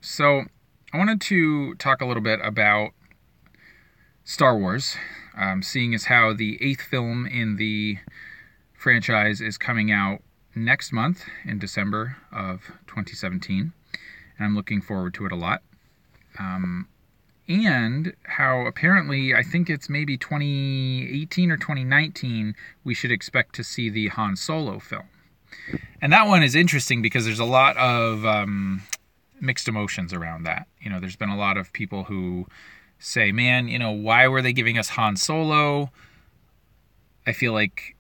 So I wanted to talk a little bit about Star Wars, seeing as how the 8th film in the franchise is coming out next month in December of 2017, and I'm looking forward to it a lot. And how apparently, I think it's maybe 2018 or 2019, we should expect to see the Han Solo film. And that one is interesting because there's a lot of mixed emotions around that. You know, there's been a lot of people who say, man, you know, why were they giving us Han Solo? I feel like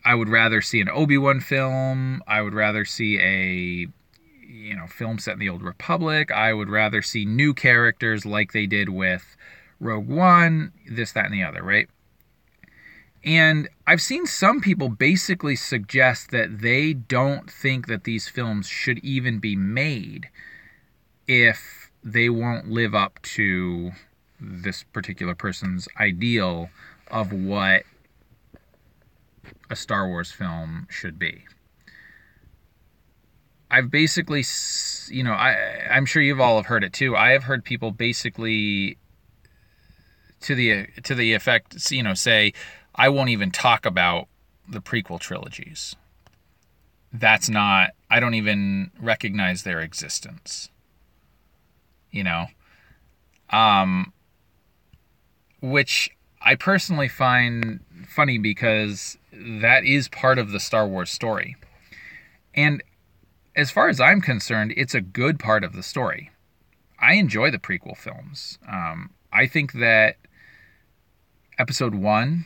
I would rather see an Obi-Wan film. I would rather see a film set in the Old Republic. I would rather see new characters like they did with Rogue One, this, that, and the other, right? And I've seen some people basically suggest that they don't think that these films should even be made if they won't live up to this particular person's ideal of what a Star Wars film should be. I've basically, I'm sure you've all have heard it too. I have heard people basically to the effect, say, I won't even talk about the prequel trilogies. I don't even recognize their existence. Which I personally find funny because that is part of the Star Wars story. And as far as I'm concerned, it's a good part of the story. I enjoy the prequel films. I think that Episode 1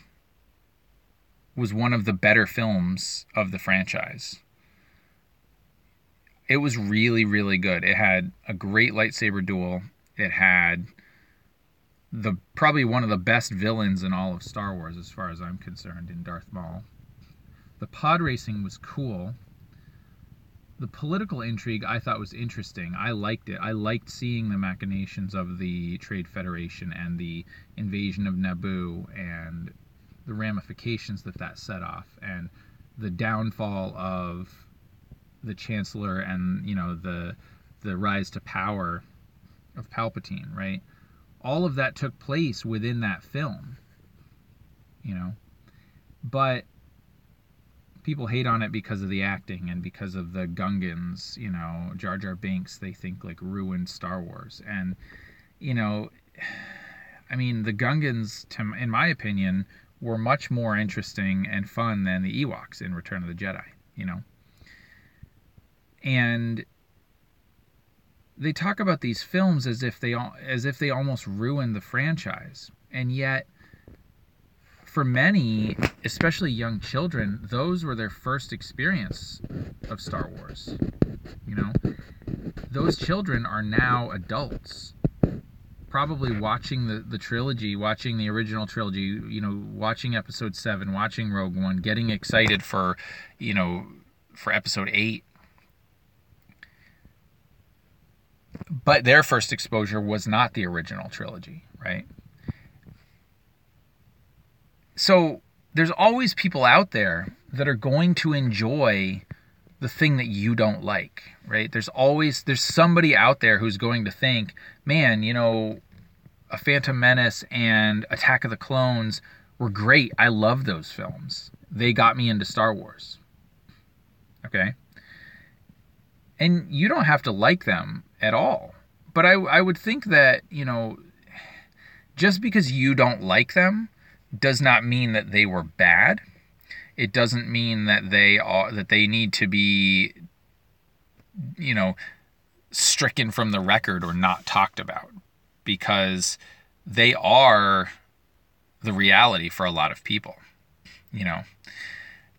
was one of the better films of the franchise. It was really, really good. It had a great lightsaber duel. It had probably one of the best villains in all of Star Wars, as far as I'm concerned, in Darth Maul. The pod racing was cool. The political intrigue I thought was interesting. I liked it. I liked seeing the machinations of the Trade Federation and the invasion of Naboo and the ramifications that set off, and the downfall of the Chancellor and, the rise to power of Palpatine, right? All of that took place within that film, But people hate on it because of the acting and because of the Gungans, Jar Jar Binks, they think ruined Star Wars. And, the Gungans, in my opinion, were much more interesting and fun than the Ewoks in Return of the Jedi, And they talk about these films as if they almost ruined the franchise. And yet, for many, especially young children, those were their first experience of Star Wars. Those children are now adults, probably watching the trilogy, watching the original trilogy, watching Episode 7, watching Rogue One, getting excited for Episode 8. But their first exposure was not the original trilogy, right? So there's always people out there that are going to enjoy the thing that you don't like, right? There's somebody out there who's going to think, man, A Phantom Menace and Attack of the Clones were great. I love those films. They got me into Star Wars. Okay? And you don't have to like them at all. But I would think that, just because you don't like them does not mean that they were bad. It doesn't mean that they need to be, stricken from the record or not talked about, because they are the reality for a lot of people.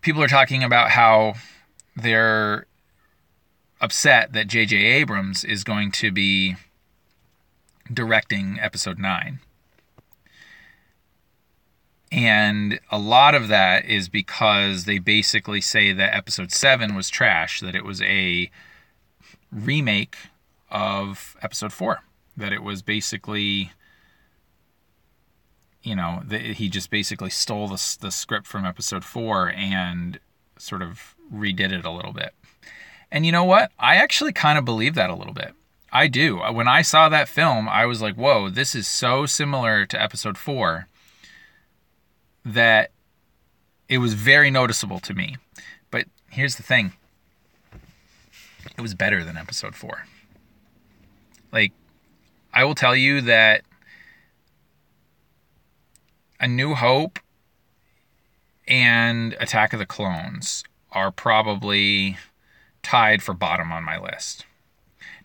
People are talking about how they're upset that J.J. Abrams is going to be directing Episode 9. And a lot of that is because they basically say that Episode 7 was trash, that it was a remake of Episode 4, that it was basically, he just basically stole the script from Episode 4 and sort of redid it a little bit. And you know what? I actually kind of believe that a little bit. I do. When I saw that film, I was like, whoa, this is so similar to episode 4 that it was very noticeable to me. But here's the thing. It was better than episode 4. Like, I will tell you that A New Hope and Attack of the Clones are probably tied for bottom on my list.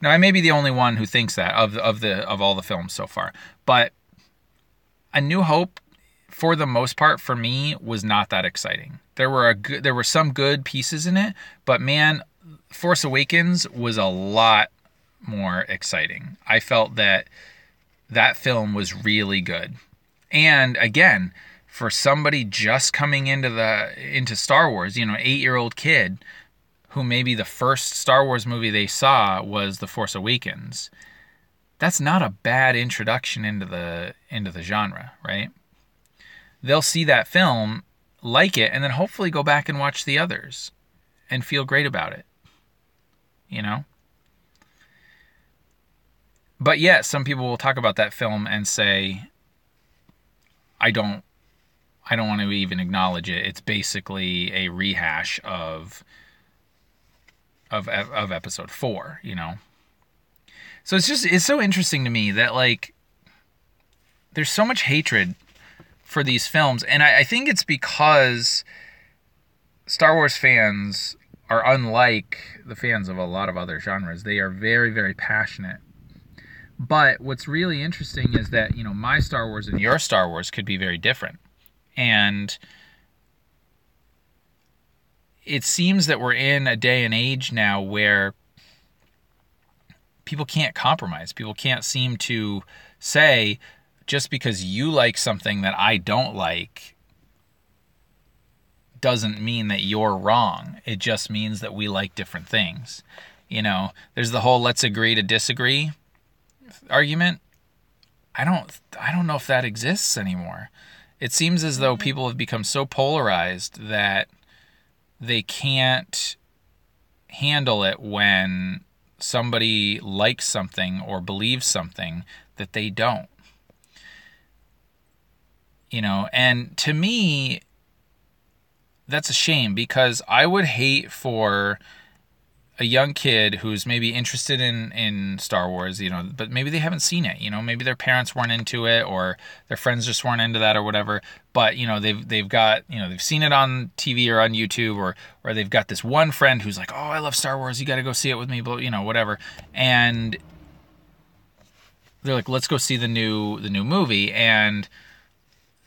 Now, I may be the only one who thinks that of all the films so far, but A New Hope, for the most part, for me, was not that exciting. There were some good pieces in it, but man, Force Awakens was a lot more exciting. I felt that film was really good, and again, for somebody just coming into Star Wars, an 8-year-old kid who maybe the first Star Wars movie they saw was The Force Awakens, that's not a bad introduction into the genre, right? They'll see that film, like it, and then hopefully go back and watch the others and feel great about it. But yet, some people will talk about that film and say, I don't want to even acknowledge it. It's basically a rehash of episode 4, So it's so interesting to me that, like, there's so much hatred for these films, and I think it's because Star Wars fans are unlike the fans of a lot of other genres. They are very, very passionate. But what's really interesting is that, my Star Wars and your Star Wars could be very different. And it seems that we're in a day and age now where people can't compromise. People can't seem to say, just because you like something that I don't like doesn't mean that you're wrong. It just means that we like different things. There's the whole let's agree to disagree argument. I don't know if that exists anymore. It seems as though people have become so polarized that they can't handle it when somebody likes something or believes something that they don't. And to me, that's a shame, because I would hate for a young kid who's maybe interested in Star Wars, but maybe they haven't seen it, maybe their parents weren't into it, or their friends just weren't into that or whatever, but they've got, they've seen it on TV or on YouTube, or they've got this one friend who's like, oh, I love Star Wars, you got to go see it with me, but whatever, and they're like, let's go see the new movie,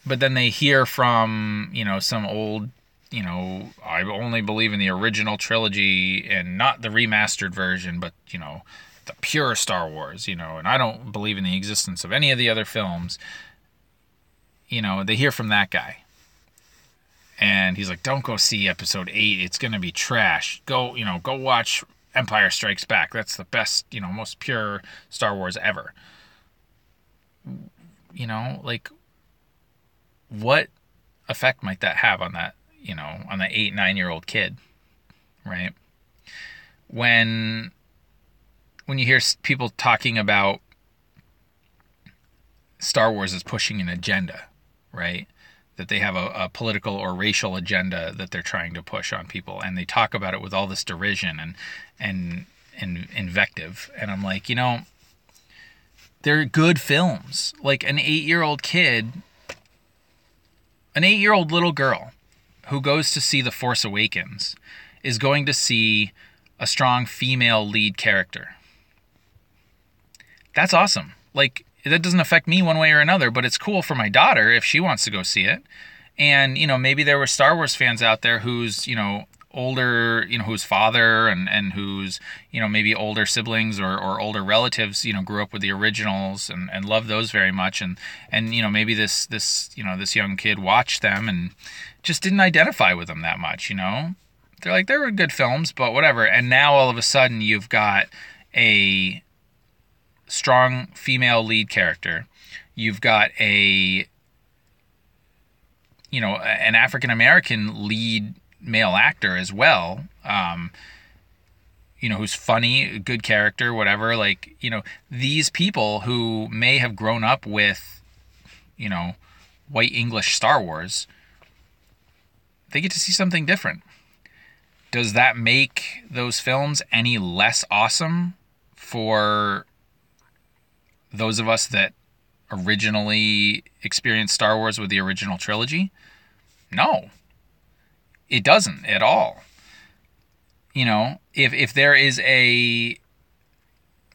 but then they hear from some old, I only believe in the original trilogy and not the remastered version, but, the pure Star Wars, and I don't believe in the existence of any of the other films. They hear from that guy. And he's like, don't go see episode 8. It's going to be trash. Go watch Empire Strikes Back. That's the best, most pure Star Wars ever. Like, what effect might that have on that? On the 8-9-year-old kid, right? When you hear people talking about Star Wars as pushing an agenda, right? That they have a political or racial agenda that they're trying to push on people, and they talk about it with all this derision and invective, and I'm like, they're good films. Like an 8-year-old kid, an 8-year-old little girl who goes to see The Force Awakens is going to see a strong female lead character. That's awesome. Like, that doesn't affect me one way or another, but it's cool for my daughter if she wants to go see it. And, maybe there were Star Wars fans out there who's, older, whose father and whose, maybe older siblings or older relatives, grew up with the originals and love those very much. And maybe this young kid watched them and just didn't identify with them that much, They're like, they were good films, but whatever. And now all of a sudden you've got a strong female lead character. You've got an African-American lead male actor as well. who's funny, good character, whatever. Like, these people who may have grown up with, white English Star Wars, they get to see something different. Does that make those films any less awesome for those of us that originally experienced Star Wars with the original trilogy? No, it doesn't at all. If there is a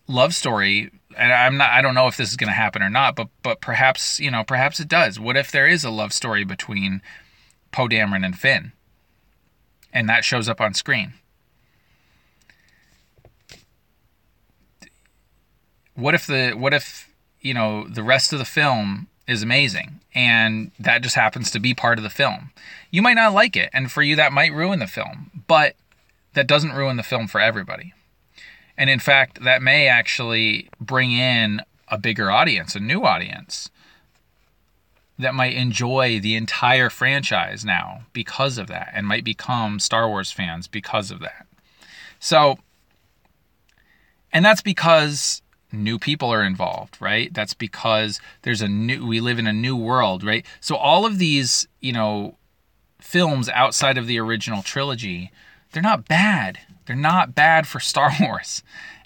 love story, and I don't know if this is going to happen or not, but perhaps it does. What if there is a love story between Poe Dameron and Finn, and that shows up on screen? What if the rest of the film is amazing and that just happens to be part of the film? You might not like it, and for you that might ruin the film, but that doesn't ruin the film for everybody. And in fact, that may actually bring in a bigger audience, a new audience that might enjoy the entire franchise now because of that, and might become Star Wars fans because of that. So, and that's because new people are involved, right? That's because we live in a new world, right? So all of these, films outside of the original trilogy, they're not bad. They're not bad for Star Wars.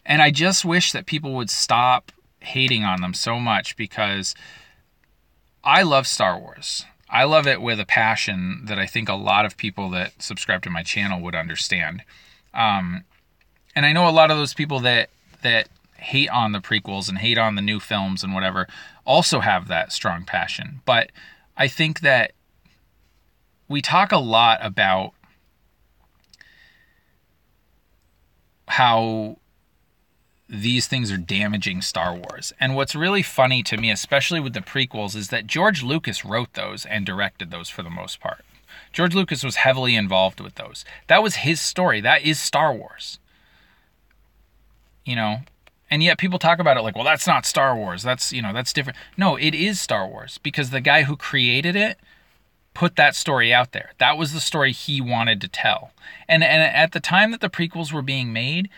And I just wish that people would stop hating on them so much, because I love Star Wars. I love it with a passion that I think a lot of people that subscribe to my channel would understand. And I know a lot of those people that hate on the prequels and hate on the new films and whatever also have that strong passion. But I think that we talk a lot about how these things are damaging Star Wars. And what's really funny to me, especially with the prequels, is that George Lucas wrote those and directed those for the most part. George Lucas was heavily involved with those. That was his story. That is Star Wars. And yet people talk about it like, well, that's not Star Wars. That's different. No, it is Star Wars, because the guy who created it put that story out there. That was the story he wanted to tell. And at the time that the prequels were being made,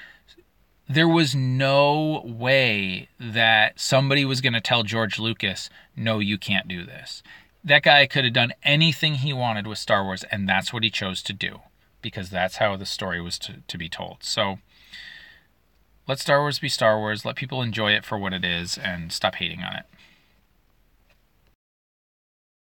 there was no way that somebody was going to tell George Lucas, no, you can't do this. That guy could have done anything he wanted with Star Wars, and that's what he chose to do, because that's how the story was to be told. So let Star Wars be Star Wars. Let people enjoy it for what it is and stop hating on it.